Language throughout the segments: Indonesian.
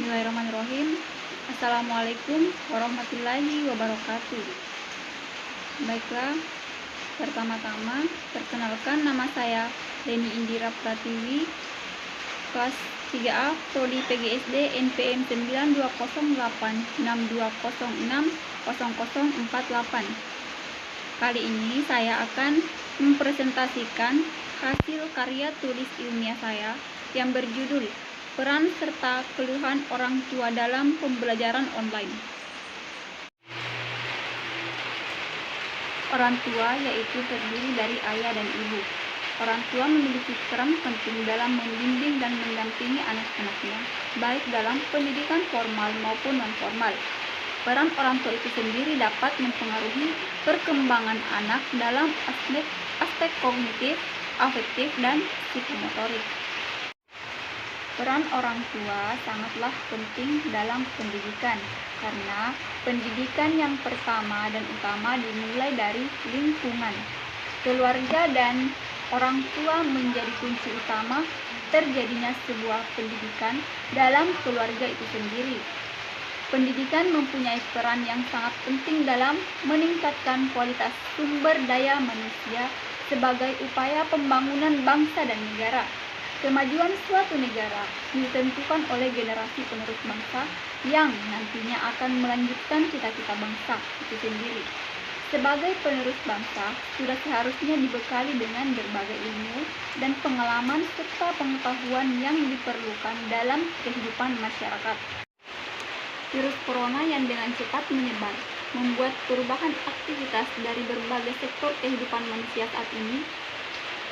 Bismillahirrahmanirrahim. Assalamualaikum warahmatullahi wabarakatuh. Baiklah, pertama-tama perkenalkan, nama saya Leni Indira Pratiwi, kelas 3A, Prodi PGSD NPM 920862060048. Kali ini saya akan mempresentasikan hasil karya tulis ilmiah saya yang berjudul Peran serta Keluhan Orang Tua dalam Pembelajaran Online. Orang tua yaitu terdiri dari ayah dan ibu. Orang tua memiliki peran penting dalam membimbing dan mendampingi anak-anaknya, baik dalam pendidikan formal maupun non-formal. Peran orang tua itu sendiri dapat mempengaruhi perkembangan anak dalam aspek kognitif, afektif, dan psikomotorik. Peran orang tua sangatlah penting dalam pendidikan, karena pendidikan yang pertama dan utama dimulai dari lingkungan. Keluarga dan orang tua menjadi kunci utama terjadinya sebuah pendidikan dalam keluarga itu sendiri. Pendidikan mempunyai peran yang sangat penting dalam meningkatkan kualitas sumber daya manusia sebagai upaya pembangunan bangsa dan negara. Kemajuan suatu negara ditentukan oleh generasi penerus bangsa yang nantinya akan melanjutkan cita-cita bangsa itu sendiri. Sebagai penerus bangsa, sudah seharusnya dibekali dengan berbagai ilmu dan pengalaman serta pengetahuan yang diperlukan dalam kehidupan masyarakat. Virus corona yang dengan cepat menyebar membuat perubahan aktivitas dari berbagai sektor kehidupan manusia saat ini.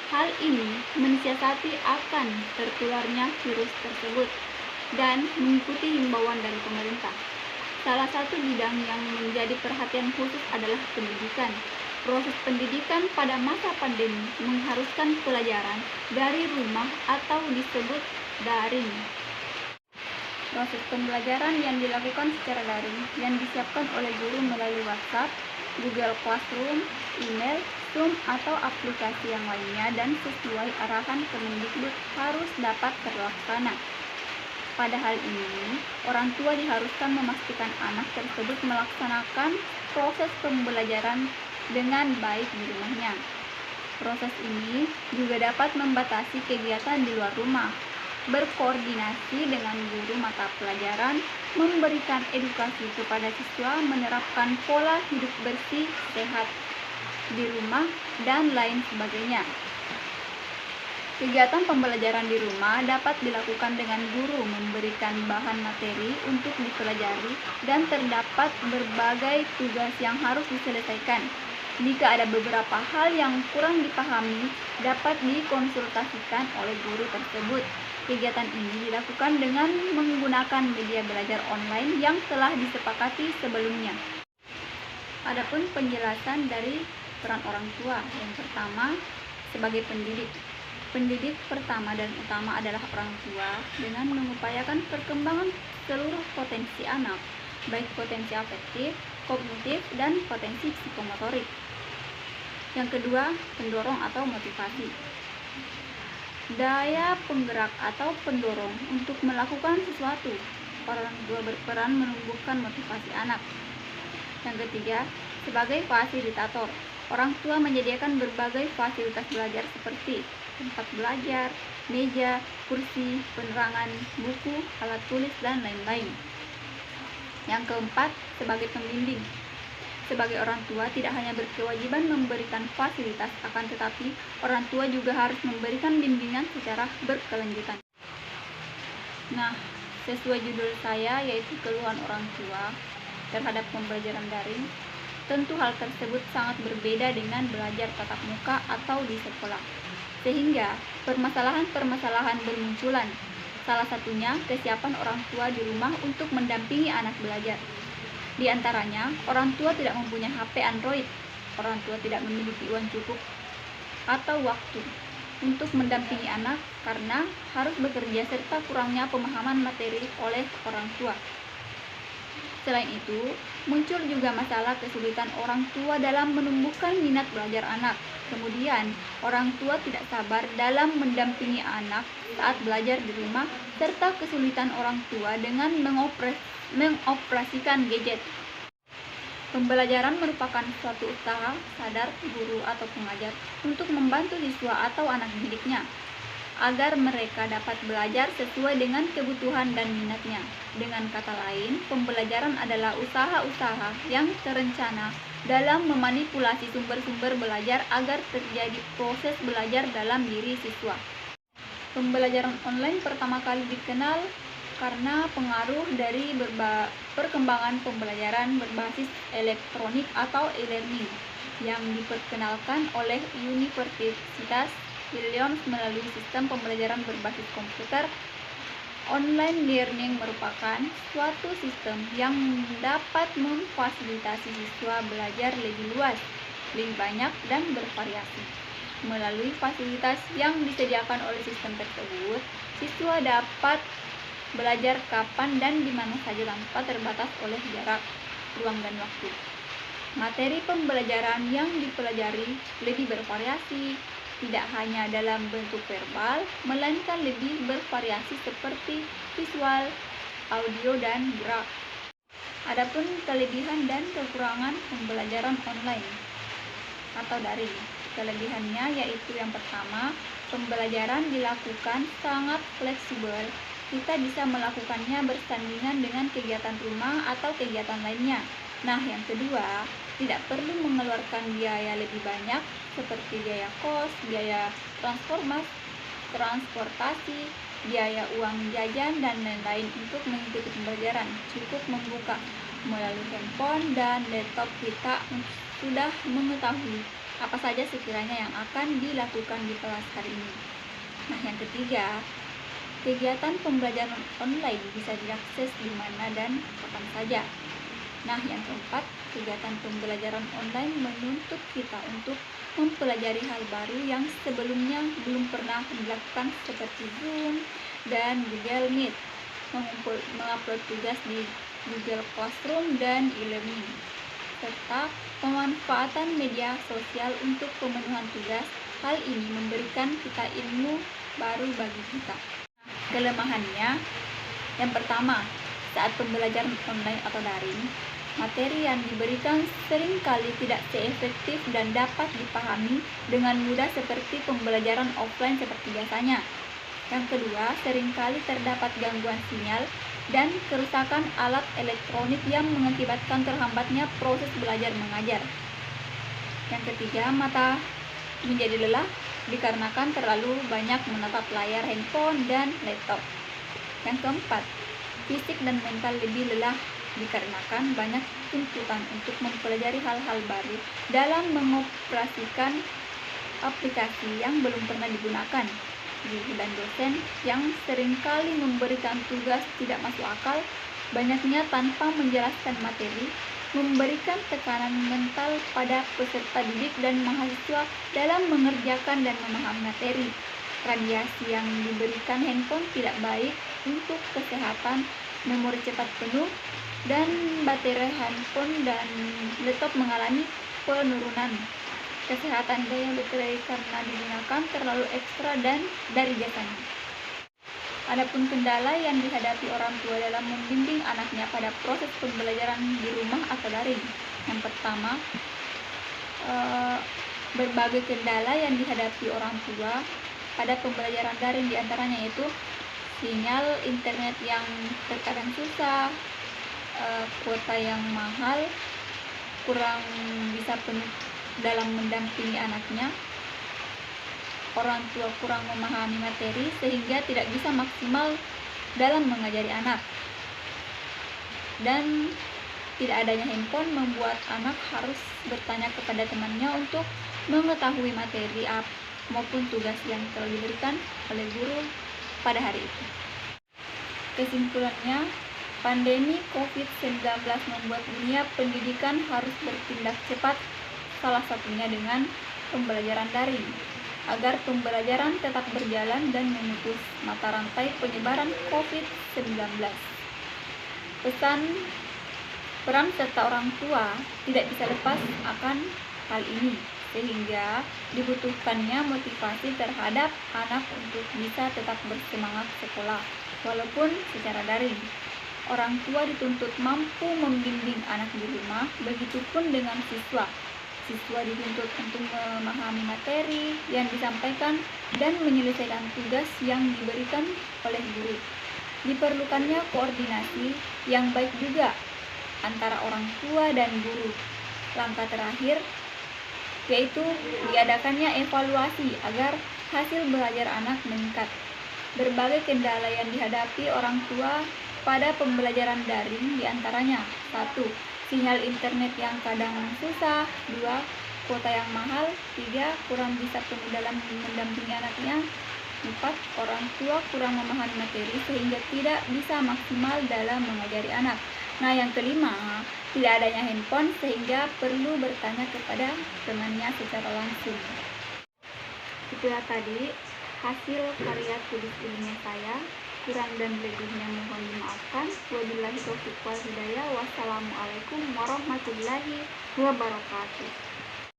Hal ini mensiasati akan tertularnya virus tersebut dan mengikuti himbauan dari pemerintah. Salah satu bidang yang menjadi perhatian khusus adalah pendidikan. Proses pendidikan pada masa pandemi mengharuskan pelajaran dari rumah atau disebut daring. Proses pembelajaran yang dilakukan secara daring yang disiapkan oleh guru melalui WhatsApp, Google Classroom, email, Zoom, atau aplikasi yang lainnya dan sesuai arahan Kemendikbud harus dapat terlaksana. Pada hal ini, orang tua diharuskan memastikan anak tersebut melaksanakan proses pembelajaran dengan baik di rumahnya. Proses ini juga dapat membatasi kegiatan di luar rumah, berkoordinasi dengan guru mata pelajaran, memberikan edukasi kepada siswa, menerapkan pola hidup bersih, sehat di rumah, dan lain sebagainya. Kegiatan pembelajaran di rumah dapat dilakukan dengan guru memberikan bahan materi untuk dipelajari dan terdapat berbagai tugas yang harus diselesaikan. Jika ada beberapa hal yang kurang dipahami, dapat dikonsultasikan oleh guru tersebut. Kegiatan ini dilakukan dengan menggunakan media belajar online yang telah disepakati sebelumnya. Adapun penjelasan dari peran orang tua, yang pertama sebagai pendidik. Pendidik pertama dan utama adalah orang tua dengan mengupayakan perkembangan seluruh potensi anak, baik potensi afektif, kognitif, dan potensi psikomotorik. Yang kedua, pendorong atau motivasi. Daya penggerak atau pendorong untuk melakukan sesuatu. Orang tua berperan menumbuhkan motivasi anak. Yang ketiga, sebagai fasilitator. Orang tua menyediakan berbagai fasilitas belajar seperti tempat belajar, meja, kursi, penerangan, buku, alat tulis, dan lain-lain. Yang keempat, sebagai pembimbing. Sebagai orang tua tidak hanya berkewajiban memberikan fasilitas, akan tetapi orang tua juga harus memberikan bimbingan secara berkelanjutan. Nah, sesuai judul saya, yaitu keluhan orang tua terhadap pembelajaran daring. Tentu hal tersebut sangat berbeda dengan belajar tatap muka atau di sekolah, sehingga permasalahan-permasalahan bermunculan. Salah satunya kesiapan orang tua di rumah untuk mendampingi anak belajar. Di antaranya, orang tua tidak mempunyai HP Android, orang tua tidak memiliki uang cukup atau waktu untuk mendampingi anak karena harus bekerja serta kurangnya pemahaman materi oleh orang tua. Selain itu, muncul juga masalah kesulitan orang tua dalam menumbuhkan minat belajar anak. Kemudian, orang tua tidak sabar dalam mendampingi anak saat belajar di rumah, serta kesulitan orang tua dengan mengoperasikan gadget. Pembelajaran merupakan suatu usaha sadar guru atau pengajar untuk membantu siswa atau anak didiknya agar mereka dapat belajar sesuai dengan kebutuhan dan minatnya. Dengan kata lain, pembelajaran adalah usaha-usaha yang terencana dalam memanipulasi sumber-sumber belajar agar terjadi proses belajar dalam diri siswa. Pembelajaran online pertama kali dikenal karena pengaruh dari perkembangan pembelajaran berbasis elektronik atau e-learning yang diperkenalkan oleh Universitas Illinois melalui sistem pembelajaran berbasis komputer. Online learning merupakan suatu sistem yang dapat memfasilitasi siswa belajar lebih luas, lebih banyak, dan bervariasi. Melalui fasilitas yang disediakan oleh sistem tersebut, siswa dapat belajar kapan dan di mana saja tanpa terbatas oleh jarak, ruang, dan waktu. Materi pembelajaran yang dipelajari lebih bervariasi, tidak hanya dalam bentuk verbal, melainkan lebih bervariasi seperti visual, audio, dan gerak. Adapun kelebihan dan kekurangan pembelajaran online atau daring. Kelebihannya yaitu yang pertama, pembelajaran dilakukan sangat fleksibel. Kita bisa melakukannya bersandingan dengan kegiatan rumah atau kegiatan lainnya. Nah, yang kedua, tidak perlu mengeluarkan biaya lebih banyak seperti biaya kos, biaya transportasi, biaya uang jajan, dan lain-lain untuk mengikuti pembelajaran. Cukup membuka melalui handphone dan laptop, kita sudah mengetahui apa saja sekiranya yang akan dilakukan di kelas hari ini. Nah, yang ketiga, kegiatan pembelajaran online bisa diakses di mana dan kapan saja. Nah, yang keempat, kegiatan pembelajaran online menuntut kita untuk mempelajari hal baru yang sebelumnya belum pernah dilakukan seperti Zoom dan Google Meet, mengupload tugas di Google Classroom dan e-learning, serta pemanfaatan media sosial untuk pemenuhan tugas. Hal ini memberikan kita ilmu baru bagi kita. Kelemahannya, yang pertama, saat pembelajaran online atau daring, materi yang diberikan seringkali tidak seefektif dan dapat dipahami dengan mudah seperti pembelajaran offline seperti biasanya. Yang kedua, seringkali terdapat gangguan sinyal dan kerusakan alat elektronik yang mengakibatkan terhambatnya proses belajar mengajar. Yang ketiga, mata menjadi lelah dikarenakan terlalu banyak menatap layar handphone dan laptop. Yang keempat, fisik dan mental lebih lelah dikarenakan banyak tuntutan untuk mempelajari hal-hal baru dalam mengoperasikan aplikasi yang belum pernah digunakan. Guru dan dosen yang seringkali memberikan tugas tidak masuk akal, banyaknya tanpa menjelaskan materi, memberikan tekanan mental pada peserta didik dan mahasiswa dalam mengerjakan dan memahami materi. Radiasi yang diberikan handphone tidak baik untuk kesehatan, memori cepat penuh, dan baterai handphone dan laptop mengalami penurunan. Kesehatan daya baterai karena digunakan terlalu ekstra dan dari biasanya. Adapun kendala yang dihadapi orang tua dalam membimbing anaknya pada proses pembelajaran di rumah atau daring. Yang pertama, berbagai kendala yang dihadapi orang tua pada pembelajaran daring, diantaranya yaitu sinyal internet yang terkadang susah, kuota yang mahal, kurang bisa penuh dalam mendampingi anaknya, orang tua kurang memahami materi sehingga tidak bisa maksimal dalam mengajari anak, dan tidak adanya handphone membuat anak harus bertanya kepada temannya untuk mengetahui materi maupun tugas yang telah diberikan oleh guru pada hari itu. Kesimpulannya, pandemi COVID-19 membuat dunia pendidikan harus bertindak cepat, salah satunya dengan pembelajaran daring, agar pembelajaran tetap berjalan dan memutus mata rantai penyebaran COVID-19. Pesan Peran serta orang tua tidak bisa lepas akan hal ini, sehingga dibutuhkannya motivasi terhadap anak untuk bisa tetap bersemangat sekolah, walaupun secara daring. Orang tua dituntut mampu membimbing anak di rumah, begitupun dengan siswa. Siswa dituntut untuk memahami materi yang disampaikan dan menyelesaikan tugas yang diberikan oleh guru. Diperlukannya koordinasi yang baik juga antara orang tua dan guru. Langkah terakhir yaitu diadakannya evaluasi agar hasil belajar anak meningkat. Berbagai kendala yang dihadapi orang tua pada pembelajaran daring diantaranya: 1. Sinyal internet yang kadang susah. 2. Kuota yang mahal. 3. Kurang bisa penuh dalam mendampingi anaknya. 4. Orang tua kurang memahami materi sehingga tidak bisa maksimal dalam mengajari anak. Nah, yang kelima, tidak adanya handphone sehingga perlu bertanya kepada temannya secara langsung. Itulah tadi hasil karya tulis ilmiah saya. Kurang dan lebihnya mohon dimaafkan. Wabillahi taufiq wal hidayah. Wassalamualaikum warahmatullahi wabarakatuh.